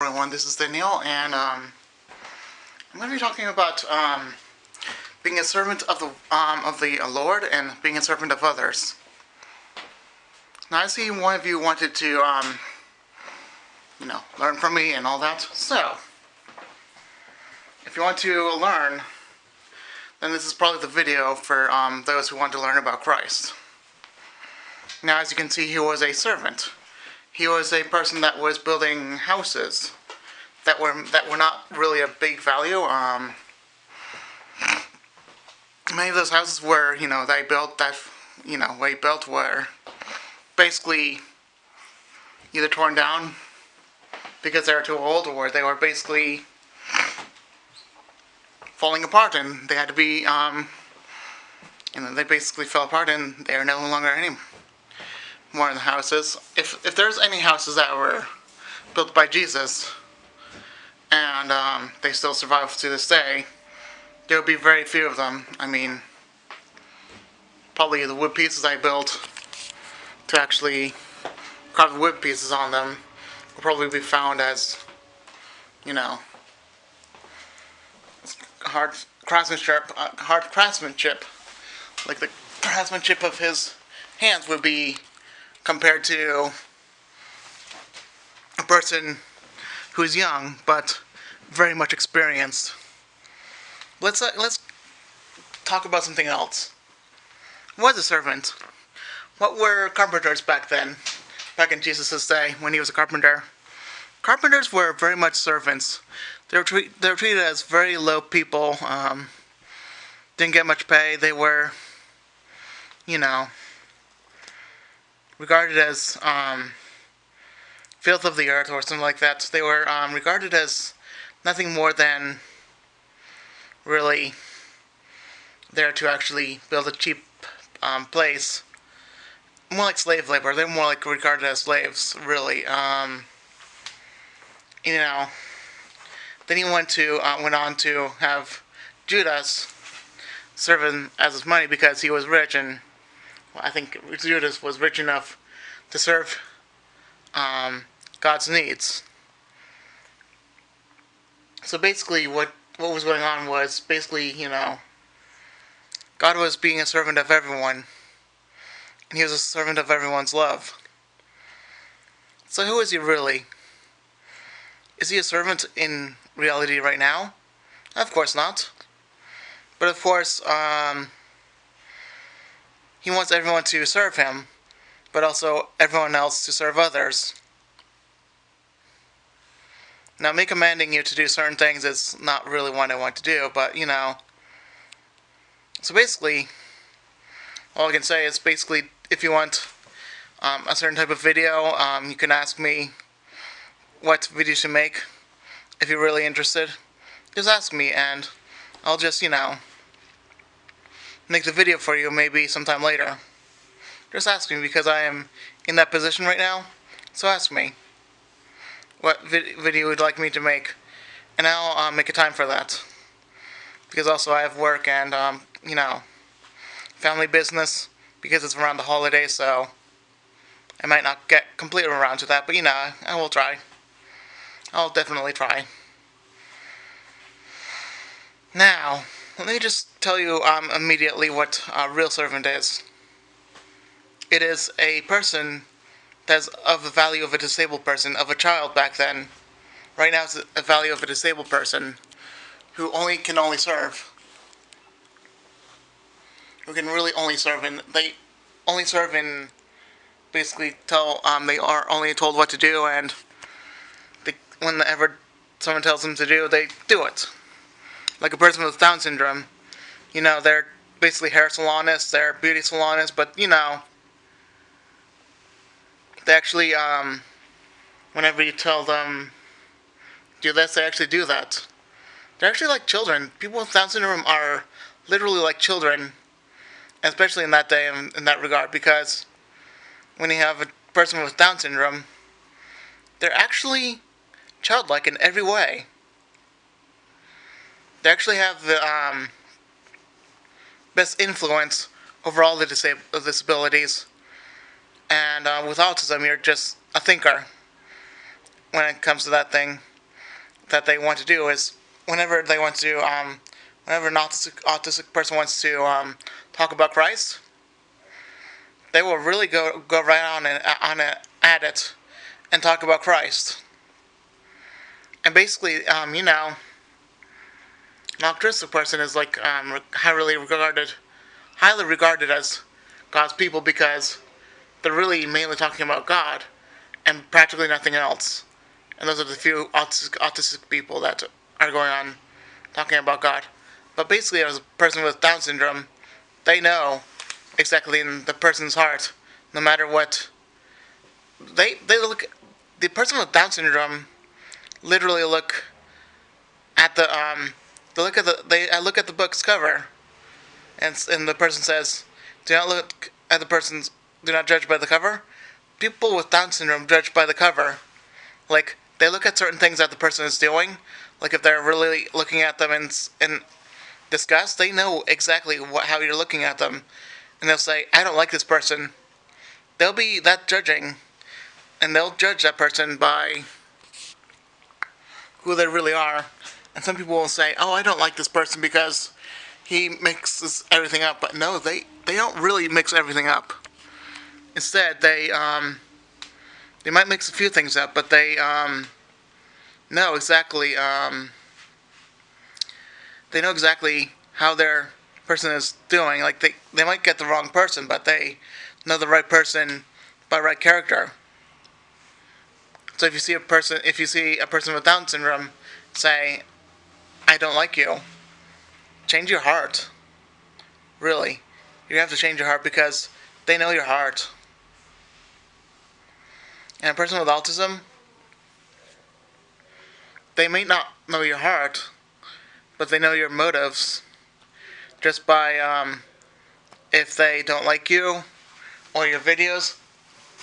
Everyone, this is Daniel, and I'm going to be talking about being a servant of the Lord and being a servant of others. Now, I see one of you wanted to learn from me and all that. So, if you want to learn, then this is probably the video for those who want to learn about Christ. Now, as you can see, he was a servant. He was a person that was building houses that were not really a big value. Many of those houses were, they built were basically either torn down because they were too old, or they were basically falling apart, and they had to be, they basically fell apart, and they are no longer any more in the houses. If there's any houses that were built by Jesus, and they still survive to this day, there will be very few of them. I mean, probably the wood pieces I built to actually carve the wood pieces on them will probably be found as, hard craftsmanship, like the craftsmanship of his hands would be compared to a person who is young but very much experienced. Let's talk about something else. What was a servant? What were carpenters back then? Back in Jesus' day, when he was a carpenter, carpenters were very much servants. They were treated as very low people. Didn't get much pay. They were, regarded as filth of the earth or something like that. They were regarded as nothing more than really there to actually build a cheap place. More like slave labor. They're more like regarded as slaves, really. Then he went on to have Judas serve him as his money because he was rich, and I think Judas was rich enough to serve God's needs. So basically, what was going on was basically, God was being a servant of everyone, and he was a servant of everyone's love. So who is he really? Is he a servant in reality right now? Of course not. But of course, he wants everyone to serve him, but also everyone else to serve others. Now, me commanding you to do certain things is not really what I want to do, but, So basically, all I can say is basically, if you want a certain type of video, you can ask me what video to make. If you're really interested, just ask me, and I'll just, make the video for you maybe sometime later. Just ask me, because I am in that position right now, so ask me what video you would like me to make, and I'll make a time for that. Because also I have work and, family business, because it's around the holidays, so I might not get completely around to that, but, I will try. I'll definitely try. Now, let me just tell you immediately what a real servant is. It is a person that's of the value of a disabled person, of a child back then. Right now it's a value of a disabled person who can only serve. Who can really only serve, and they only serve in basically they are only told what to do, and whenever someone tells them to do, they do it. Like a person with Down syndrome, they're basically hair salonists, they're beauty salonists, but they actually, whenever you tell them do this, they actually do that. They're actually like children. People with Down syndrome are literally like children, especially in that day, in that regard, because when you have a person with Down syndrome, they're actually childlike in every way. They actually have the best influence over all the disabilities. And with autism, you're just a thinker when it comes to that thing. that they want to do is whenever they want to, whenever an autistic person wants to talk about Christ, they will really go right at it and talk about Christ. And basically, an autistic person is like highly regarded as God's people because they're really mainly talking about God and practically nothing else. And those are the few autistic people that are going on talking about God. But basically, as a person with Down syndrome, they know exactly in the person's heart, no matter what. They look. The person with Down syndrome literally look at the they look at the book's cover, and the person says, "Do not look at the person's. Do not judge by the cover." People with Down syndrome judge by the cover. Like they look at certain things that the person is doing. Like if they're really looking at them in disgust, they know exactly how you're looking at them, and they'll say, "I don't like this person." They'll be that judging, and they'll judge that person by who they really are. And some people will say, "Oh, I don't like this person because he mixes everything up." But no, they don't really mix everything up. Instead, they might mix a few things up, but they know exactly they know exactly how their person is doing. Like they might get the wrong person, but they know the right person by right character. So if you see a person with Down syndrome, say, "I don't like you," change your heart. Really, you have to change your heart because they know your heart. And a person with autism, they may not know your heart, but they know your motives just by if they don't like you or your videos,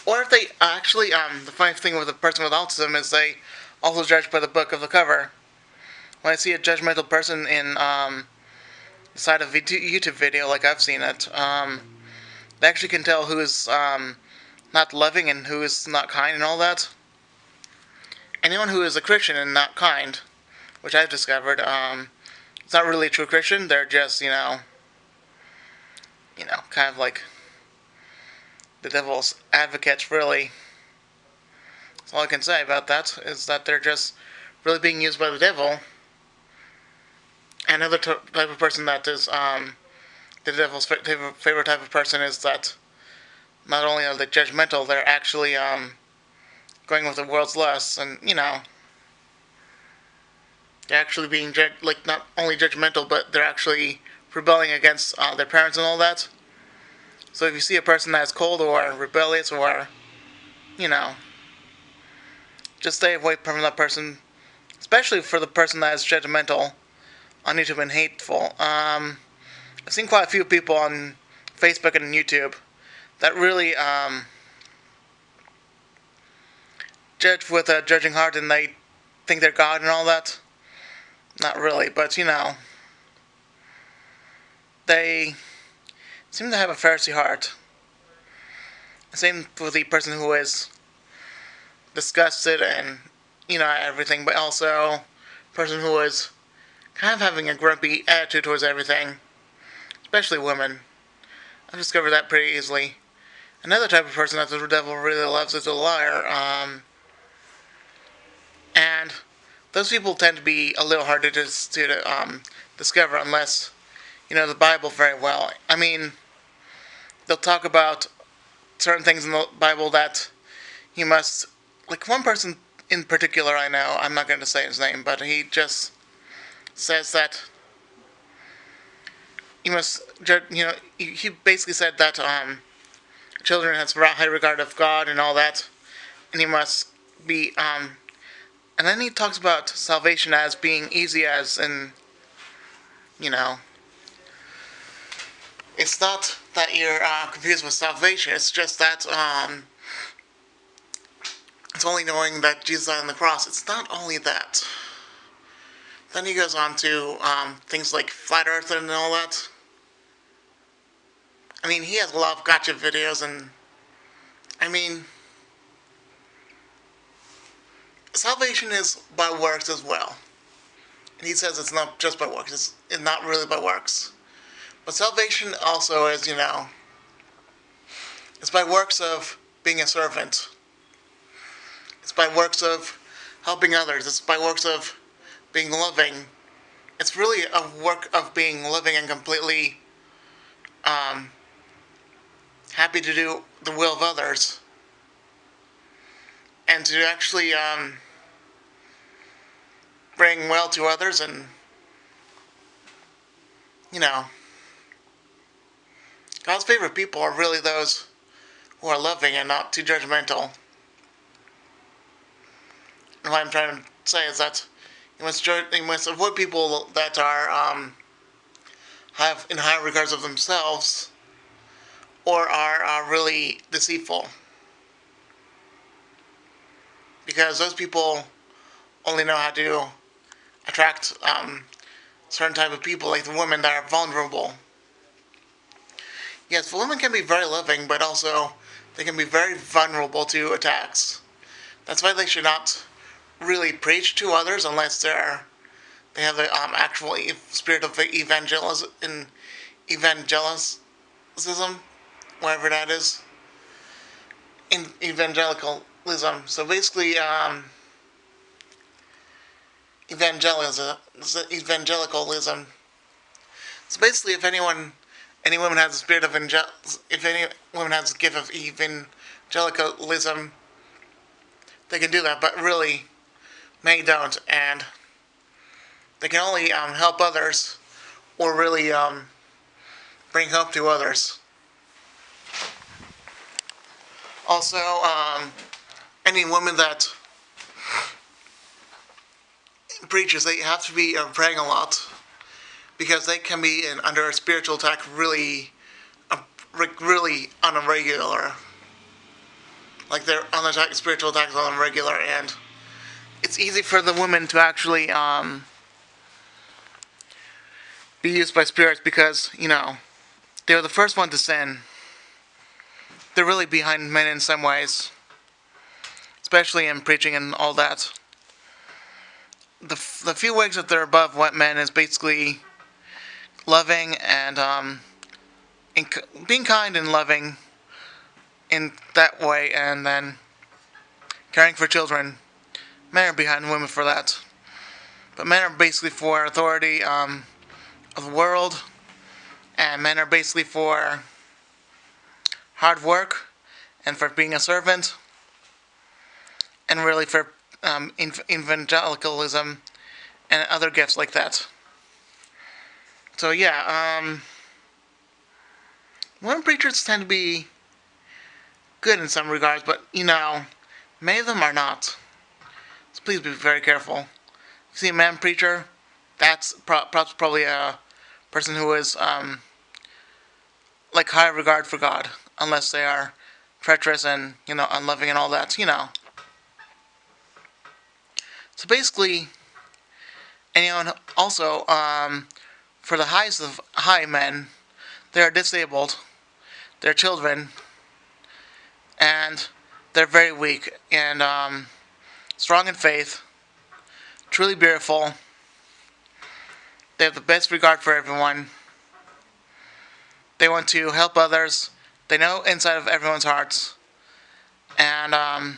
or if they actually the funny thing with a person with autism is they also judge by the book of the cover. When I see a judgmental person in inside a YouTube video, like I've seen it, they actually can tell who is not loving and who is not kind and all that. Anyone who is a Christian and not kind, which I've discovered, it's not really a true Christian. They're just, kind of like the devil's advocates, really. That's all I can say about that, is that they're just really being used by the devil. Another type of person that is the devil's favorite type of person is that not only are they judgmental, they're actually going with the world's lusts, and they're actually being not only judgmental, but they're actually rebelling against their parents and all that. So if you see a person that's cold or rebellious or, just stay away from that person, especially for the person that is judgmental on YouTube and hateful. I've seen quite a few people on Facebook and YouTube that really judge with a judging heart, and they think they're God and all that. Not really, but they seem to have a Pharisee heart. Same with the person who is disgusted and everything, but also person who is kind of having a grumpy attitude towards everything, especially women. I've discovered that pretty easily. Another type of person that the devil really loves is a liar. And those people tend to be a little harder to discover unless you know the Bible very well. I mean, they'll talk about certain things in the Bible that you must, like one person in particular I know, I'm not going to say his name, but he just says that you must, he basically said that children has high regard of God and all that, and he must be, and then he talks about salvation as being easy as, and, it's not that you're confused with salvation, it's just that, it's only knowing that Jesus died on the cross. It's not only that. Then he goes on to things like flat earth and all that. I mean, he has a lot of gotcha videos, and I mean, salvation is by works as well. And he says it's not just by works, it's not really by works. But salvation also is, it's by works of being a servant. It's by works of helping others. It's by works of being loving. It's really a work of being living and completely um, happy to do the will of others. And to actually bring well to others and, you know, God's favorite people are really those who are loving and not too judgmental. And what I'm trying to say is that you must avoid people that are have in high regards of themselves or are really deceitful, because those people only know how to attract certain type of people, like the women that are vulnerable. Yes, the women can be very loving, but also they can be very vulnerable to attacks. That's why they should not really preach to others unless they have the actual spirit of evangelicism, whatever that is, in evangelicalism. So basically, evangelicalism. So basically, if any woman has a spirit of if any woman has a gift of evangelicalism, they can do that. But really, many don't, and they can only help others or really bring hope to others. Also, any woman that preachers, they have to be praying a lot, because they can be under a spiritual attack really on a regular. Like they're on attack, spiritual attacks on a regular, and it's easy for the women to actually be used by spirits, because they're the first one to sin. They're really behind men in some ways, especially in preaching and all that. The few ways that they're above what men is basically loving and being kind and loving in that way, and then caring for children. Men are behind women for that. But men are basically for authority of the world, and men are basically for hard work and for being a servant, and really for evangelicalism and other gifts like that. So yeah, women preachers tend to be good in some regards, but many of them are not. So please be very careful. If you see a man preacher, that's probably a person who is like high regard for God, unless they are treacherous and unloving and all that. So basically, and also for the highest of high men, they are disabled, they're children, and they're very weak and strong in faith, truly beautiful. They have the best regard for everyone. They want to help others. They know inside of everyone's hearts. And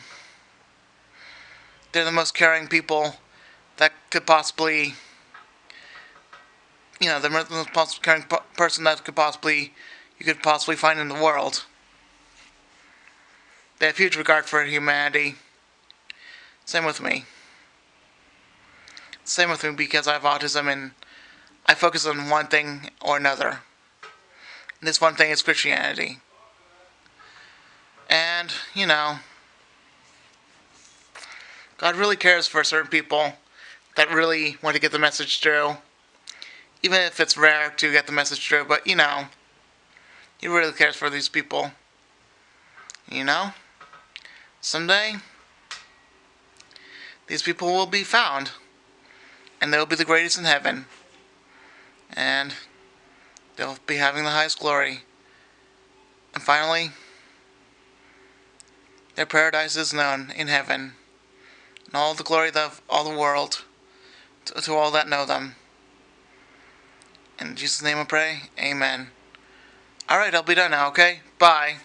they're the most caring people that could possibly, the most caring person that you could possibly find in the world. They have huge regard for humanity. Same with me. Same with me, because I have autism and I focus on one thing or another. And this one thing is Christianity. And, God really cares for certain people that really want to get the message through. Even if it's rare to get the message through, but He really cares for these people. Someday, these people will be found, and they'll be the greatest in heaven, and they'll be having the highest glory. And finally, their paradise is known in heaven, and all the glory of all the world, to all that know them. In Jesus' name I pray, amen. Alright, I'll be done now, okay? Bye.